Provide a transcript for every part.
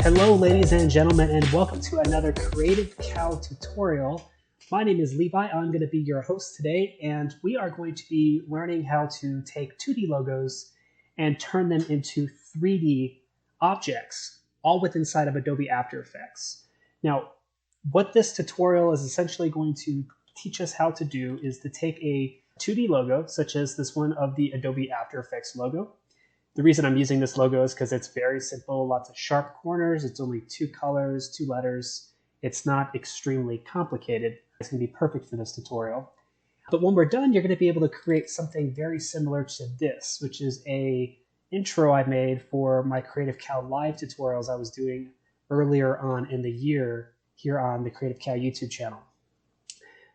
Hello, ladies and gentlemen, and welcome to another Creative Cow tutorial. My name is Levi. I'm going to be your host today, and we are going to be learning how to take 2D logos and turn them into 3D objects, all within inside of Adobe After Effects. Now, what this tutorial is essentially going to teach us how to do is to take a 2D logo, such as this one of the Adobe After Effects logo. The reason I'm using this logo is because it's very simple, lots of sharp corners. It's only 2 colors, 2 letters. It's not extremely complicated. It's going to be perfect for this tutorial. But when we're done, you're going to be able to create something very similar to this, which is a intro I made for my Creative Cow live tutorials I was doing earlier on in the year here on the Creative Cow YouTube channel.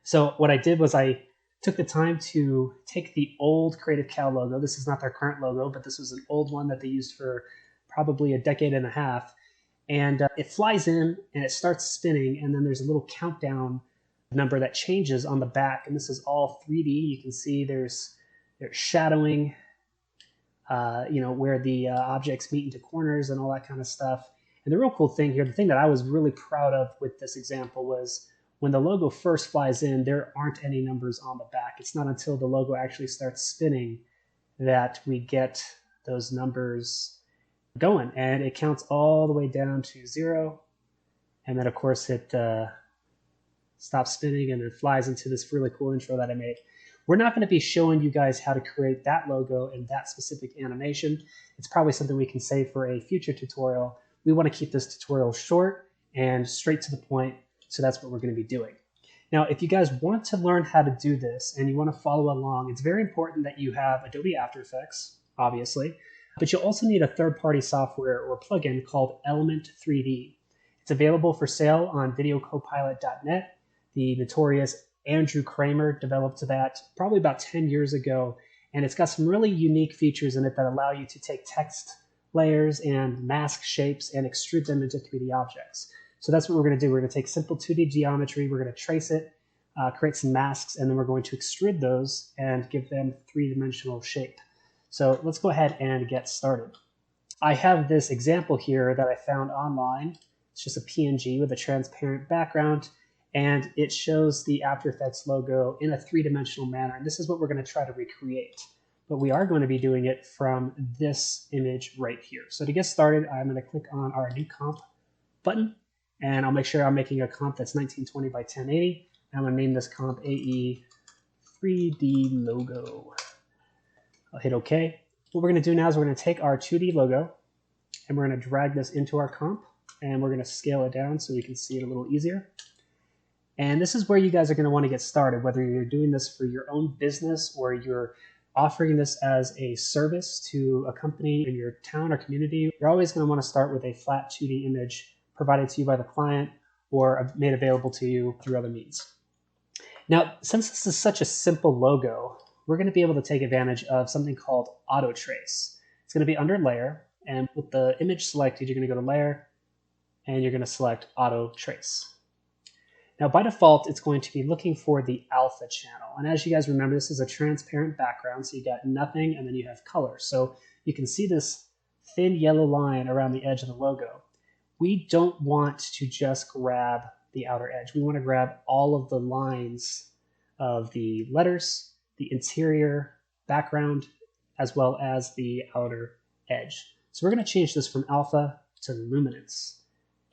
So what I did was I took the time to take the old Creative Cow logo. This is not their current logo, but this was an old one that they used for probably a decade and a half. And it flies in and it starts spinning, and then there's a little countdown number that changes on the back. And this is all 3D. You can see there's shadowing, where the objects meet into corners and all that kind of stuff. And the real cool thing here, the thing that I was really proud of with this example was when the logo first flies in, there aren't any numbers on the back. It's not until the logo actually starts spinning that we get those numbers going. And it counts all the way down to 0. And then, of course, it stops spinning and then flies into this really cool intro that I made. We're not going to be showing you guys how to create that logo and that specific animation. It's probably something we can save for a future tutorial. We want to keep this tutorial short and straight to the point. So that's what we're going to be doing. Now, if you guys want to learn how to do this and you want to follow along, it's very important that you have Adobe After Effects, obviously, but you'll also need a third-party software or plugin called Element 3D. It's available for sale on videocopilot.net. The notorious Andrew Kramer developed that probably about 10 years ago, and it's got some really unique features in it that allow you to take text layers and mask shapes and extrude them into 3D objects. So that's what we're going to do. We're going to take simple 2D geometry, we're going to trace it, create some masks, and then we're going to extrude those and give them 3-dimensional shape. So let's go ahead and get started. I have this example here that I found online. It's just a PNG with a transparent background, and it shows the After Effects logo in a 3-dimensional manner. And this is what we're going to try to recreate. But we are going to be doing it from this image right here. So to get started, I'm going to click on our New Comp button. And I'll make sure I'm making a comp that's 1920 by 1080. I'm going to name this comp AE 3D logo. I'll hit OK. What we're going to do now is we're going to take our 2D logo and we're going to drag this into our comp, and we're going to scale it down so we can see it a little easier. And this is where you guys are going to want to get started, whether you're doing this for your own business or you're offering this as a service to a company in your town or community. You're always going to want to start with a flat 2D image provided to you by the client or made available to you through other means. Now, since this is such a simple logo, we're going to be able to take advantage of something called Auto Trace. It's going to be under Layer, and with the image selected, you're going to go to Layer, and you're going to select Auto Trace. Now, by default, it's going to be looking for the alpha channel. And as you guys remember, this is a transparent background, so you got nothing, and then you have color. So you can see this thin yellow line around the edge of the logo. We don't want to just grab the outer edge. We want to grab all of the lines of the letters, the interior background, as well as the outer edge. So we're going to change this from alpha to luminance.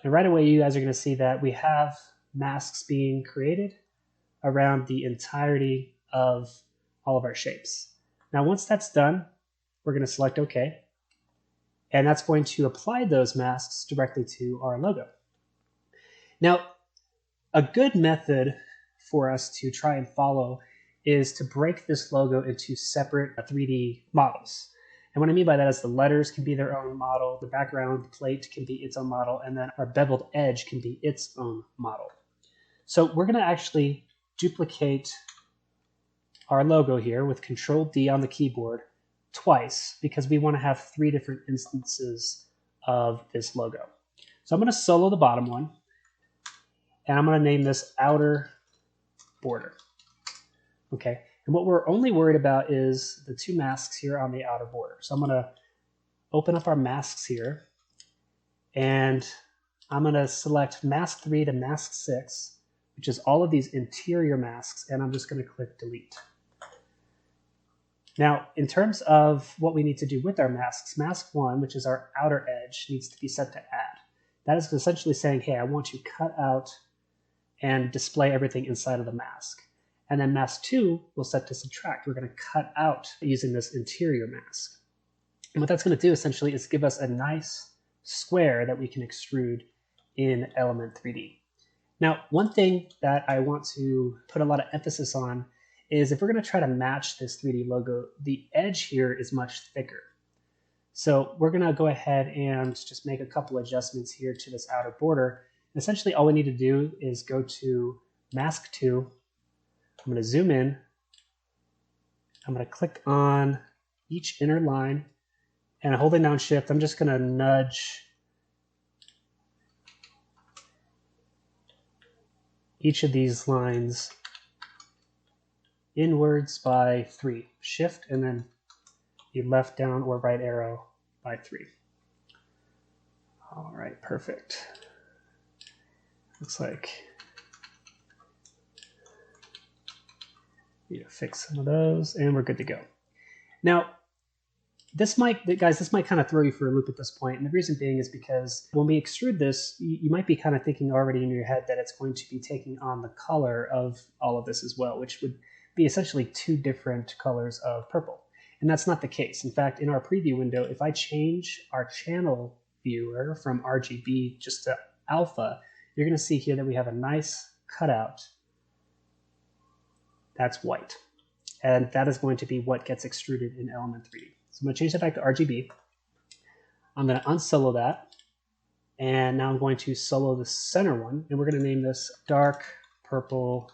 And right away, you guys are going to see that we have masks being created around the entirety of all of our shapes. Now, once that's done, we're going to select OK. And that's going to apply those masks directly to our logo. Now, a good method for us to try and follow is to break this logo into separate 3D models. And what I mean by that is the letters can be their own model, the background plate can be its own model, and then our beveled edge can be its own model. So we're going to actually duplicate our logo here with Control-D on the keyboard twice, because we want to have 3 different instances of this logo. So I'm going to solo the bottom one, and I'm going to name this outer border. Okay, and what we're only worried about is the 2 masks here on the outer border. So I'm going to open up our masks here, and I'm going to select mask 3 to mask 6, which is all of these interior masks, and I'm just going to click delete. Now, in terms of what we need to do with our masks, mask 1, which is our outer edge, needs to be set to add. That is essentially saying, hey, I want to cut out and display everything inside of the mask. And then mask 2 will set to subtract. We're going to cut out using this interior mask. And what that's going to do essentially is give us a nice square that we can extrude in Element 3D. Now, one thing that I want to put a lot of emphasis on is if we're going to try to match this 3D logo, the edge here is much thicker. So we're going to go ahead and just make a couple adjustments here to this outer border. And essentially, all we need to do is go to Mask 2. I'm going to zoom in. I'm going to click on each inner line. And holding down Shift, I'm just going to nudge each of these lines inwards by 3. Shift and then the left down or right arrow by 3. All right, perfect. Looks like need to fix some of those, and we're good to go. Now, this might kind of throw you for a loop at this point, and the reason being is because when we extrude this, you might be kind of thinking already in your head that it's going to be taking on the color of all of this as well, which would be essentially 2 different colors of purple. And that's not the case. In fact, in our preview window, if I change our channel viewer from RGB just to alpha, you're going to see here that we have a nice cutout that's white. And that is going to be what gets extruded in Element 3D. So I'm going to change that back to RGB. I'm going to unsolo that. And now I'm going to solo the center one. And we're going to name this Dark Purple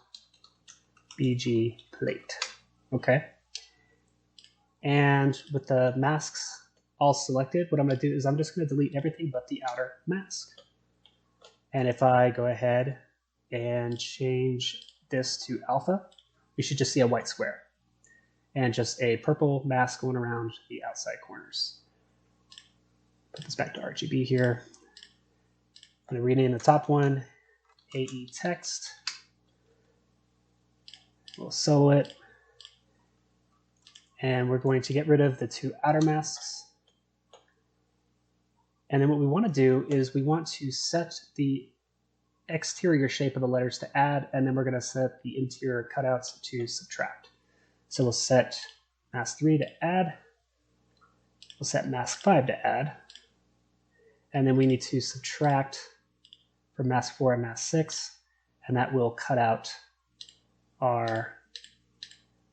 BG Plate. Okay. And with the masks all selected, what I'm going to do is I'm just going to delete everything but the outer mask. And if I go ahead and change this to alpha, we should just see a white square and just a purple mask going around the outside corners. Put this back to RGB here. I'm going to rename the top one AE Text. We'll solo it. And we're going to get rid of the 2 outer masks. And then what we want to do is we want to set the exterior shape of the letters to add, and then we're going to set the interior cutouts to subtract. So we'll set mask 3 to add. We'll set mask 5 to add. And then we need to subtract from mask 4 and mask 6, and that will cut out our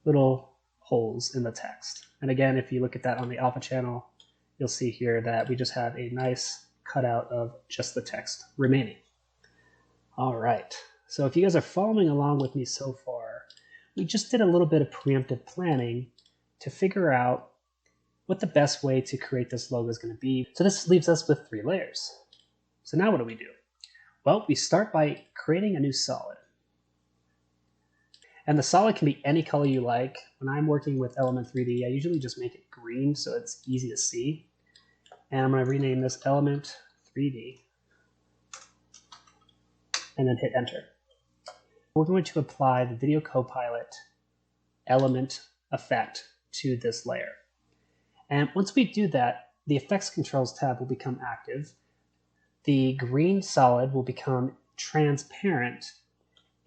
little holes in the text. And again, if you look at that on the alpha channel, you'll see here that we just have a nice cutout of just the text remaining. All right, so if you guys are following along with me so far, we just did a little bit of preemptive planning to figure out what the best way to create this logo is going to be. So this leaves us with 3 layers. So now what do we do? Well, we start by creating a new solid. And the solid can be any color you like. When I'm working with Element 3D, I usually just make it green so it's easy to see. And I'm going to rename this Element 3D. And then hit enter. We're going to apply the Video Copilot element effect to this layer. And once we do that, the Effects Controls tab will become active. The green solid will become transparent,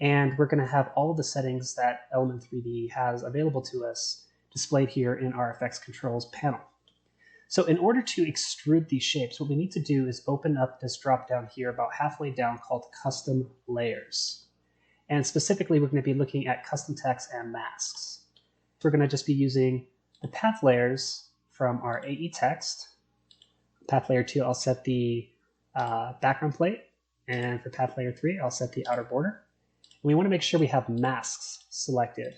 and we're going to have all of the settings that Element 3D has available to us displayed here in our Effects Controls panel. So in order to extrude these shapes, what we need to do is open up this drop down here about halfway down called Custom Layers. And specifically, we're going to be looking at custom text and masks. We're going to just be using the path layers from our AE text. Path layer 2, I'll set the background plate. And for path layer 3, I'll set the outer border. And we want to make sure we have masks selected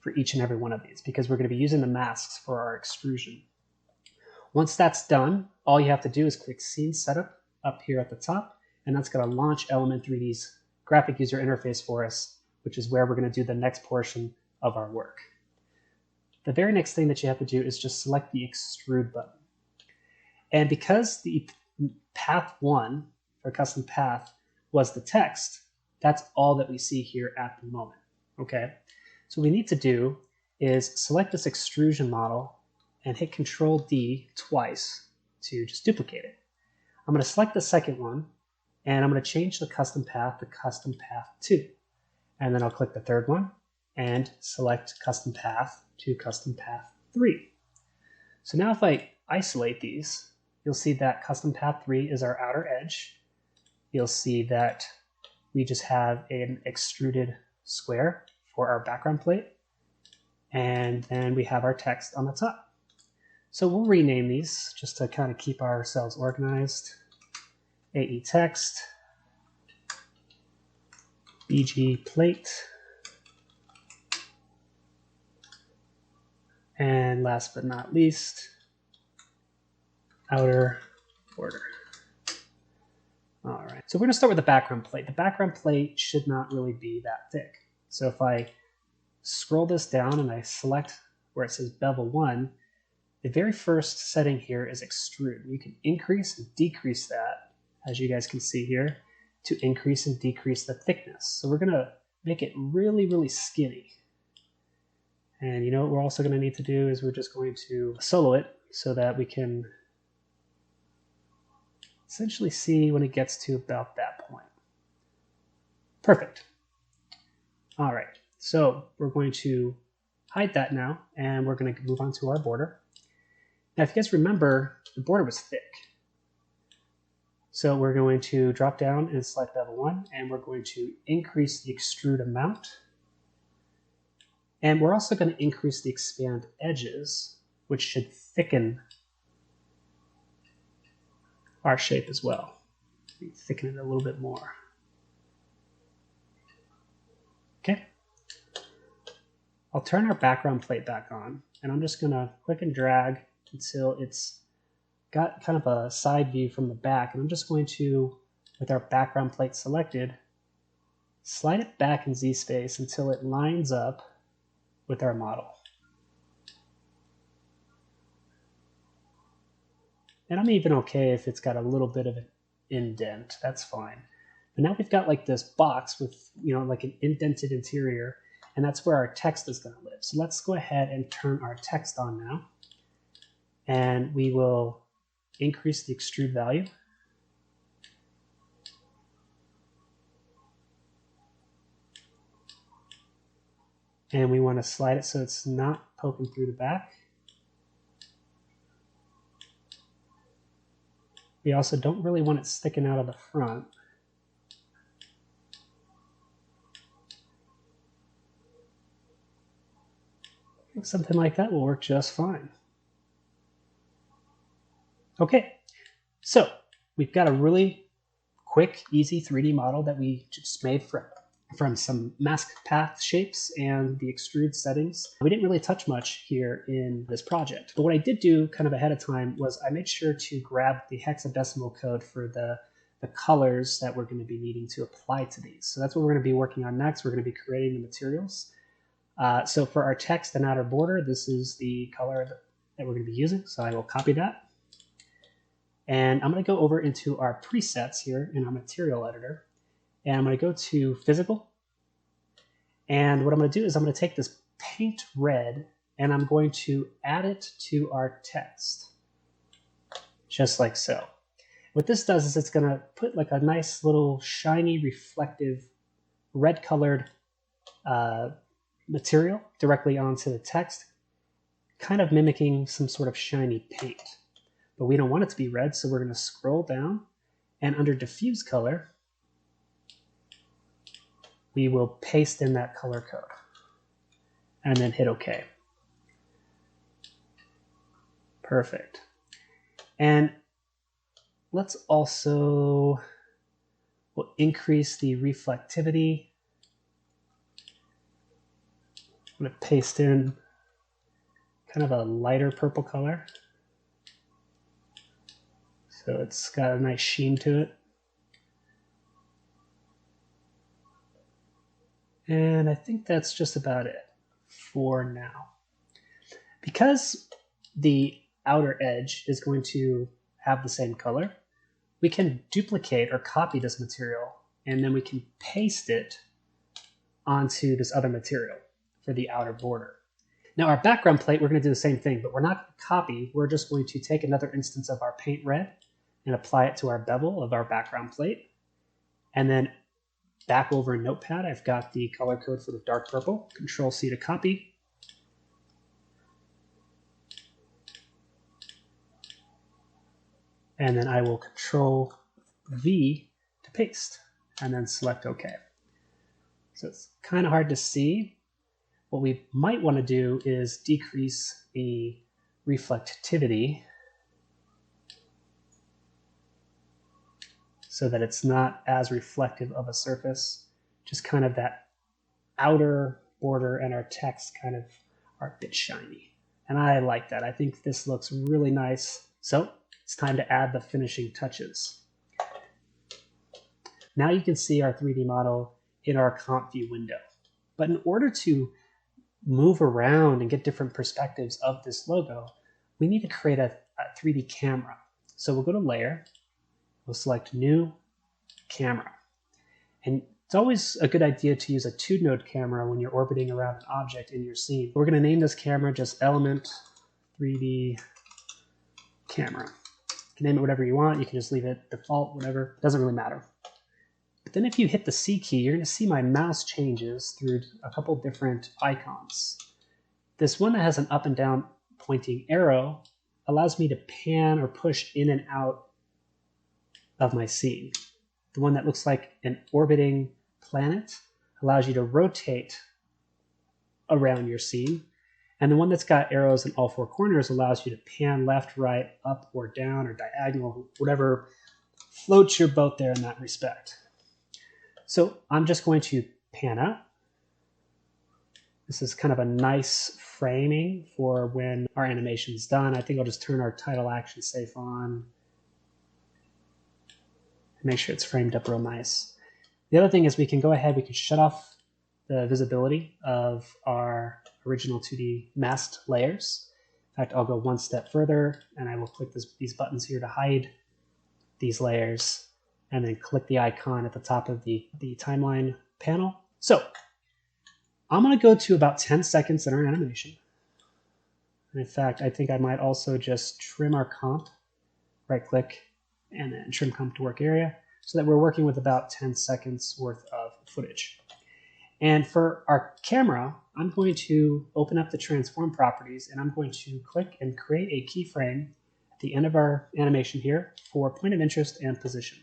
for each and every one of these, because we're going to be using the masks for our extrusion. Once that's done, all you have to do is click Scene Setup up here at the top, and that's going to launch Element 3D's graphic user interface for us, which is where we're going to do the next portion of our work. The very next thing that you have to do is just select the Extrude button. And because the Path 1 or custom path was the text, that's all that we see here at the moment, okay? So what we need to do is select this extrusion model and hit Control D twice to just duplicate it. I'm going to select the second one, and I'm going to change the custom path to custom path 2. And then I'll click the third one and select custom path to custom path 3. So now if I isolate these, you'll see that custom path 3 is our outer edge. You'll see that we just have an extruded square for our background plate. And then we have our text on the top. So we'll rename these just to kind of keep ourselves organized. AE text, BG plate, and last but not least, outer border. All right, so we're going to start with the background plate. The background plate should not really be that thick. So if I scroll this down and I select where it says bevel 1, the very first setting here is extrude. You can increase and decrease that, as you guys can see here, to increase and decrease the thickness. So we're going to make it really, really skinny. And you know what we're also going to need to do is we're just going to solo it so that we can essentially see when it gets to about that point. Perfect. All right, so we're going to hide that now, and we're going to move on to our border. Now, if you guys remember, the border was thick. So we're going to drop down and select bevel 1, and we're going to increase the extrude amount. And we're also going to increase the expand edges, which should thicken our shape as well. Thicken it a little bit more. Okay. I'll turn our background plate back on, and I'm just going to click and drag until it's got kind of a side view from the back. And I'm just going to, with our background plate selected, slide it back in Z space until it lines up with our model. And I'm even okay if it's got a little bit of an indent, that's fine. But now we've got like this box with, you know, like an indented interior, and that's where our text is going to live. So let's go ahead and turn our text on now. And we will increase the extrude value. And we want to slide it so it's not poking through the back. We also don't really want it sticking out of the front. Something like that will work just fine. Okay, so we've got a really quick, easy 3D model that we just made from some mask path shapes and the extrude settings. We didn't really touch much here in this project, but what I did do kind of ahead of time was I made sure to grab the hexadecimal code for the colors that we're going to be needing to apply to these. So that's what we're going to be working on next. We're going to be creating the materials. So for our text and outer border, this is the color that we're going to be using. So I will copy that. And I'm going to go over into our presets here in our material editor. And I'm going to go to physical. And what I'm going to do is I'm going to take this paint red and I'm going to add it to our text. Just like so. What this does is it's going to put like a nice little shiny reflective red colored material directly onto the text, kind of mimicking some sort of shiny paint. But we don't want it to be red, so we're going to scroll down, and under diffuse color, we will paste in that color code and then hit OK. Perfect. And let's also, we'll increase the reflectivity. I'm going to paste in kind of a lighter purple color. So it's got a nice sheen to it. And I think that's just about it for now. Because the outer edge is going to have the same color, we can duplicate or copy this material, and then we can paste it onto this other material for the outer border. Now our background plate, we're going to do the same thing, but we're not going to copy. We're just going to take another instance of our paint red and apply it to our bevel of our background plate. And then back over in Notepad, I've got the color code for the dark purple. Control C to copy. And then I will Control V to paste, and then select OK. So it's kind of hard to see. What we might want to do is decrease the reflectivity so that it's not as reflective of a surface. Just kind of that outer border and our text kind of are a bit shiny. And I like that. I think this looks really nice. So it's time to add the finishing touches. Now you can see our 3D model in our comp view window. But in order to move around and get different perspectives of this logo, we need to create a 3D camera. So we'll go to Layer, we'll select New Camera. And it's always a good idea to use a 2-node camera when you're orbiting around an object in your scene. We're going to name this camera just Element 3D Camera. You can name it whatever you want. You can just leave it default, whatever. It doesn't really matter. But then if you hit the C key, you're going to see my mouse changes through a couple different icons. This one that has an up and down pointing arrow allows me to pan or push in and out of my scene. The one that looks like an orbiting planet allows you to rotate around your scene. And the one that's got arrows in all 4 corners allows you to pan left, right, up or down or diagonal, whatever floats your boat there in that respect. So I'm just going to pan out. This is kind of a nice framing for when our animation is done. I think I'll just turn our title action safe on. Make sure it's framed up real nice. The other thing is we can go ahead, we can shut off the visibility of our original 2D masked layers. In fact, I'll go one step further and I will click these buttons here to hide these layers, and then click the icon at the top of the timeline panel. So I'm going to go to about 10 seconds in our animation. And in fact, I think I might also just trim our comp, right click, and then trim comp to work area, so that we're working with about 10 seconds worth of footage. And for our camera, I'm going to open up the transform properties, and I'm going to click and create a keyframe at the end of our animation here for point of interest and position.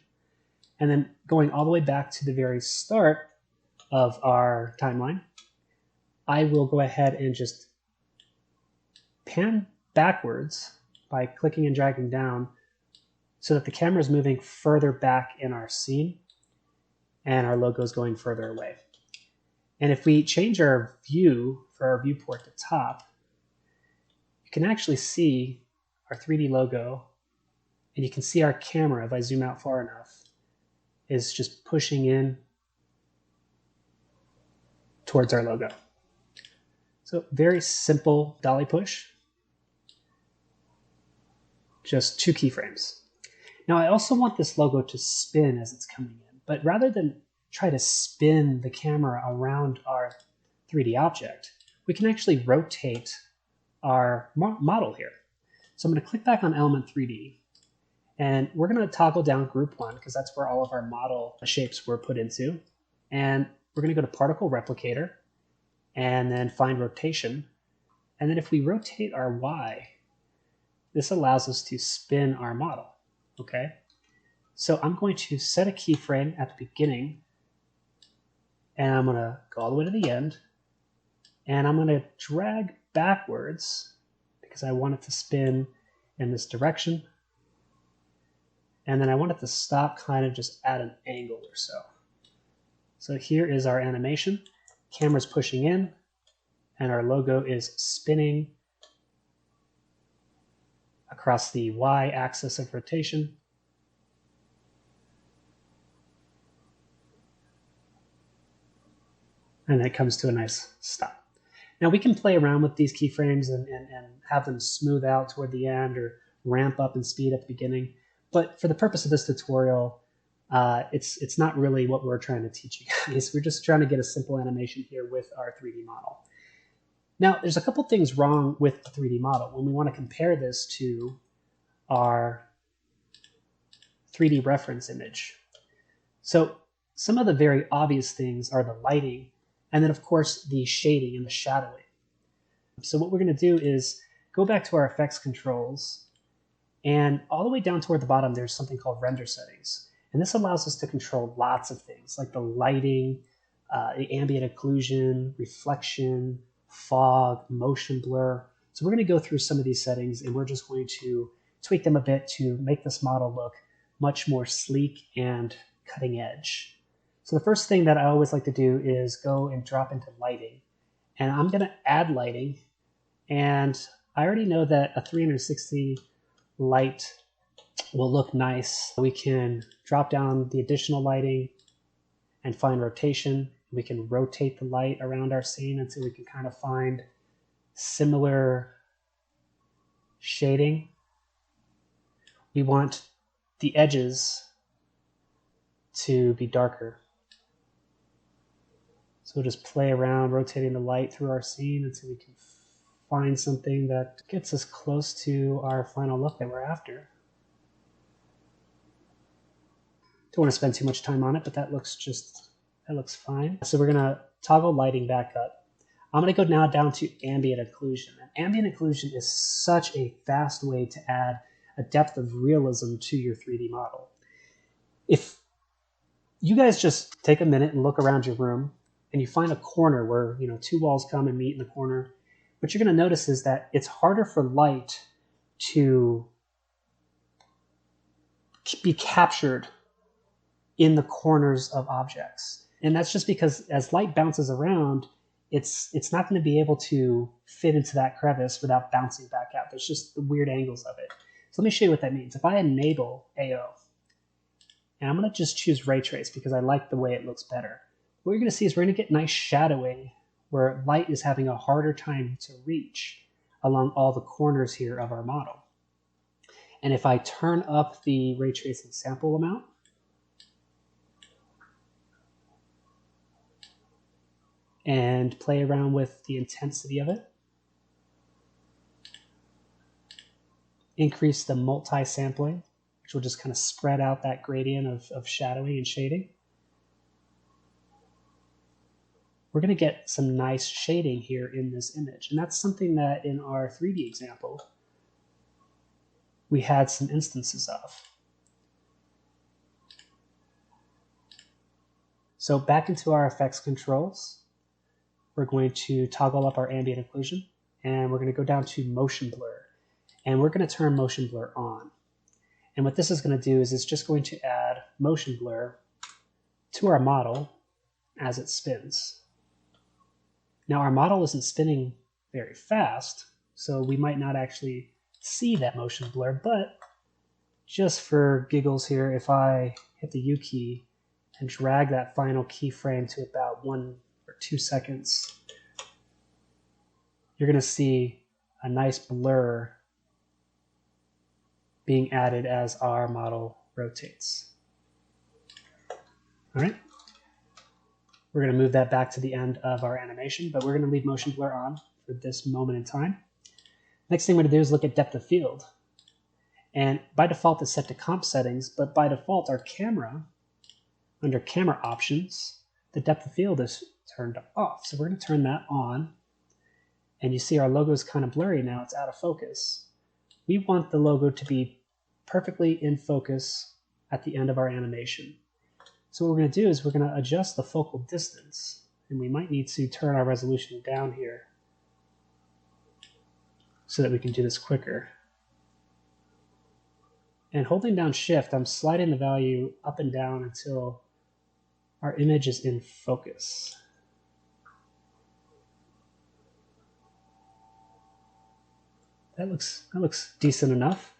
And then going all the way back to the very start of our timeline, I will go ahead and just pan backwards by clicking and dragging down so that the camera is moving further back in our scene and our logo is going further away. And if we change our view for our viewport to top, you can actually see our 3D logo, and you can see our camera, if I zoom out far enough, is just pushing in towards our logo. So very simple dolly push, just 2 keyframes. Now I also want this logo to spin as it's coming in, but rather than try to spin the camera around our 3D object, we can actually rotate our model here. So I'm going to click back on Element 3D, and we're going to toggle down Group 1 because that's where all of our model shapes were put into. And we're going to go to Particle Replicator and then find Rotation. And then if we rotate our Y, this allows us to spin our model. Okay? So I'm going to set a keyframe at the beginning, and I'm going to go all the way to the end, and I'm going to drag backwards because I want it to spin in this direction. And then I want it to stop kind of just at an angle or so. So here is our animation. Camera's pushing in, and our logo is spinning across the Y-axis of rotation. And then it comes to a nice stop. Now we can play around with these keyframes and have them smooth out toward the end or ramp up and speed at the beginning. But for the purpose of this tutorial, it's not really what we're trying to teach you guys. We're just trying to get a simple animation here with our 3D model. Now, there's a couple things wrong with the 3D model when we want to compare this to our 3D reference image. So some of the very obvious things are the lighting, and then of course the shading and the shadowing. So what we're going to do is go back to our effects controls, and all the way down toward the bottom there's something called render settings. And this allows us to control lots of things like the lighting, the ambient occlusion, reflection, fog, motion blur. So we're going to go through some of these settings, and we're just going to tweak them a bit to make this model look much more sleek and cutting edge. So the first thing that I always like to do is go and drop into lighting. And I'm going to add lighting. And I already know that a 360 light will look nice. We can drop down the additional lighting and find rotation. We can rotate the light around our scene until we can kind of find similar shading. We want the edges to be darker. So we'll just play around rotating the light through our scene until we can find something that gets us close to our final look that we're after. Don't want to spend too much time on it, but that looks fine. So we're gonna toggle lighting back up. I'm gonna go now down to ambient occlusion. And ambient occlusion is such a fast way to add a depth of realism to your 3D model. If you guys just take a minute and look around your room and you find a corner where two walls come and meet in the corner, what you're going to notice is that it's harder for light to be captured in the corners of objects. And that's just because as light bounces around, it's not going to be able to fit into that crevice without bouncing back out. There's just the weird angles of it. So let me show you what that means. If I enable AO, and I'm going to just choose ray trace because I like the way it looks better. What you're going to see is we're going to get nice shadowing where light is having a harder time to reach along all the corners here of our model. And if I turn up the ray tracing sample amount, and play around with the intensity of it, increase the multi-sampling, which will just kind of spread out that gradient of shadowing and shading, we're going to get some nice shading here in this image. And that's something that in our 3D example, we had some instances of. So back into our effects controls, we're going to toggle up our ambient occlusion, and we're going to go down to motion blur. And we're going to turn motion blur on. And what this is going to do is it's just going to add motion blur to our model as it spins. Now our model isn't spinning very fast, so we might not actually see that motion blur, but just for giggles here, if I hit the U key and drag that final keyframe to about 1 or 2 seconds, you're going to see a nice blur being added as our model rotates. All right. We're going to move that back to the end of our animation, but we're going to leave motion blur on for this moment in time. Next thing we're going to do is look at depth of field. And by default, it's set to comp settings, but by default, our camera, under camera options, the depth of field is turned off. So we're going to turn that on. And you see our logo is kind of blurry now. It's out of focus. We want the logo to be perfectly in focus at the end of our animation. So what we're going to do is we're going to adjust the focal distance, and we might need to turn our resolution down here so that we can do this quicker. And holding down Shift, I'm sliding the value up and down until our image is in focus. That looks decent enough.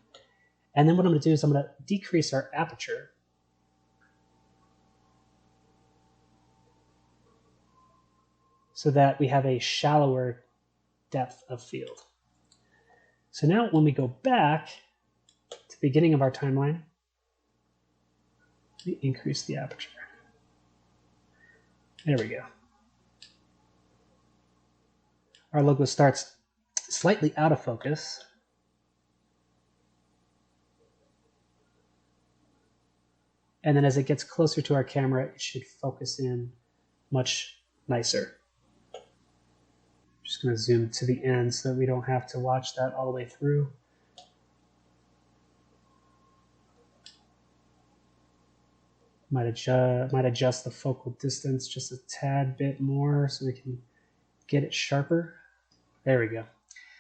And then what I'm going to do is I'm going to decrease our aperture so that we have a shallower depth of field. So now when we go back to the beginning of our timeline, Increase the aperture. There we go. Our logo starts slightly out of focus. And then as it gets closer to our camera, it should focus in much nicer. Just going to zoom to the end so that we don't have to watch that all the way through. Might adjust the focal distance just a tad bit more so we can get it sharper. There we go.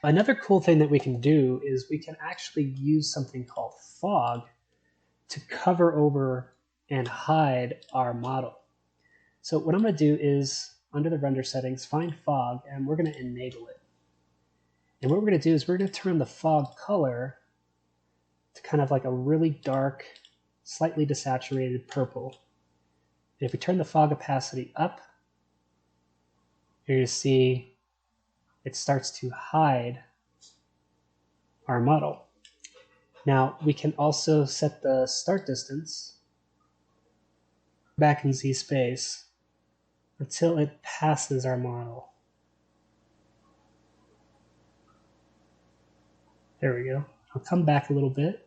Another cool thing that we can do is we can actually use something called fog to cover over and hide our model. So what I'm going to do is, under the render settings, find fog, and we're going to enable it. And what we're going to do is we're going to turn the fog color to kind of like a really dark, slightly desaturated purple. And if we turn the fog opacity up, you're going to see it starts to hide our model. Now we can also set the start distance back in Z space until it passes our model. There we go. I'll come back a little bit.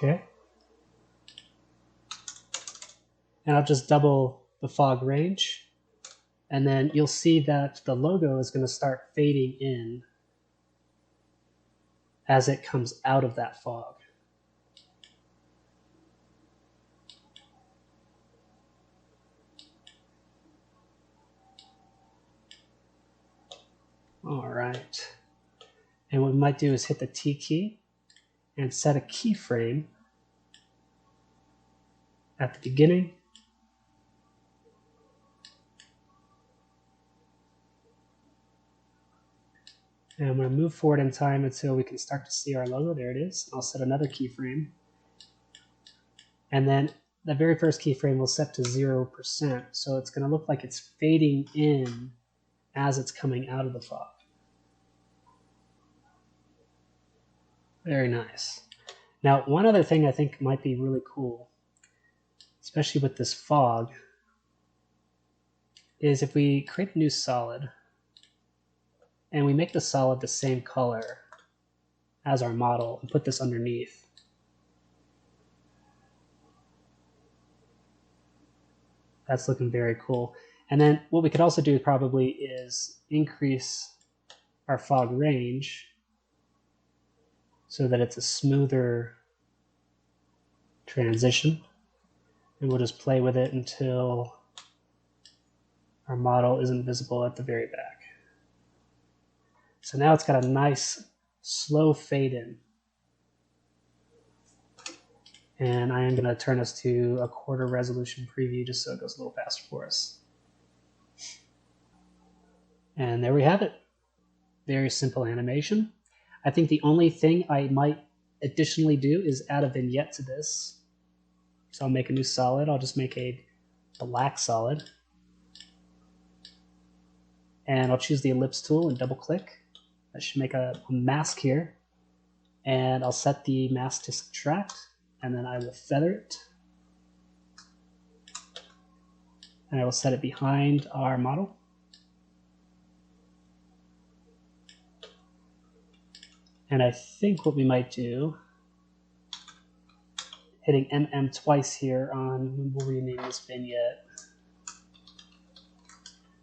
Okay. And I'll just double the fog range. And then you'll see that the logo is going to start fading in as it comes out of that fog. All right. And what we might do is hit the T key and set a keyframe at the beginning. And I'm going to move forward in time until we can start to see our logo. There it is. I'll set another keyframe. And then the very first keyframe will set to 0%. So it's going to look like it's fading in as it's coming out of the fog. Very nice. Now, one other thing I think might be really cool, especially with this fog, is if we create a new solid and we make the solid the same color as our model and put this underneath. That's looking very cool. And then what we could also do probably is increase our fog range so that it's a smoother transition. And we'll just play with it until our model isn't visible at the very back. So now it's got a nice slow fade in. And I am going to turn us to a quarter resolution preview just so it goes a little faster for us. And there we have it. Very simple animation. I think the only thing I might additionally do is add a vignette to this. So I'll make a new solid. I'll just make a black solid. And I'll choose the ellipse tool and double click. That should make a mask here. And I'll set the mask to subtract. And then I will feather it. And I will set it behind our model. And I think what we might do, hitting MM twice here on, we'll rename this vignette.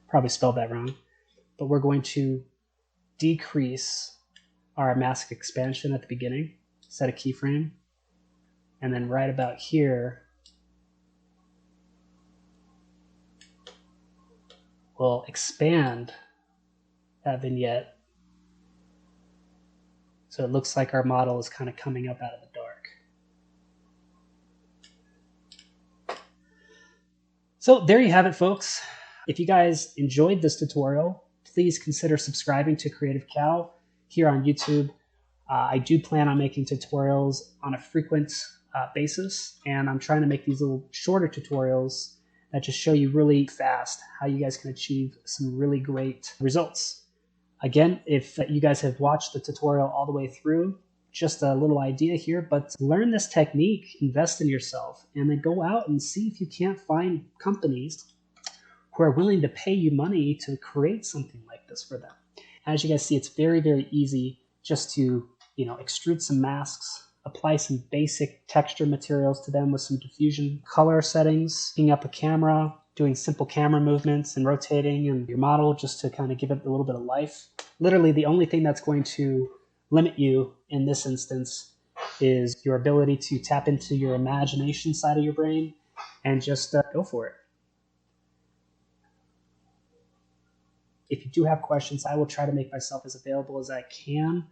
Probably spelled that wrong. But we're going to decrease our mask expansion at the beginning, set a keyframe, and then right about here, we'll expand that vignette so it looks like our model is kind of coming up out of the dark. So there you have it, folks. If you guys enjoyed this tutorial, please consider subscribing to Creative Cow here on YouTube. I do plan on making tutorials on a frequent basis, and I'm trying to make these little shorter tutorials that just show you really fast how you guys can achieve some really great results. Again, if you guys have watched the tutorial all the way through, just a little idea here, but learn this technique, invest in yourself, and then go out and see if you can't find companies who are willing to pay you money to create something like this for them. As you guys see, it's very, very easy just to, extrude some masks, apply some basic texture materials to them with some diffusion color settings, picking up a camera, doing simple camera movements and rotating and your model just to kind of give it a little bit of life. Literally, the only thing that's going to limit you in this instance is your ability to tap into your imagination side of your brain and just go for it. If you do have questions, I will try to make myself as available as I can.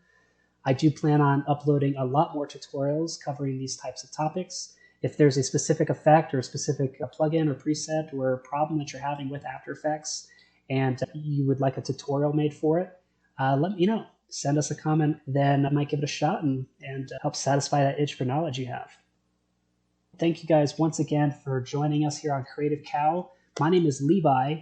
I do plan on uploading a lot more tutorials covering these types of topics. If there's a specific effect or a specific plugin or preset or problem that you're having with After Effects and you would like a tutorial made for it, let me know. Send us a comment, then I might give it a shot and help satisfy that itch for knowledge you have. Thank you guys once again for joining us here on Creative Cow. My name is Levi.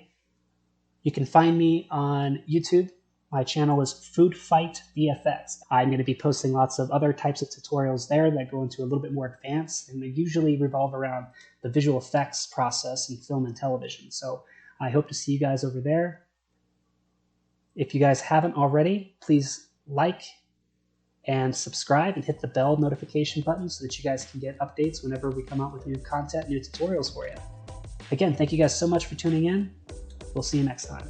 You can find me on YouTube. My channel is Food Fight VFX. I'm going to be posting lots of other types of tutorials there that go into a little bit more advanced, and they usually revolve around the visual effects process in film and television. So I hope to see you guys over there. If you guys haven't already, please like and subscribe and hit the bell notification button so that you guys can get updates whenever we come out with new content, new tutorials for you. Again, thank you guys so much for tuning in. We'll see you next time.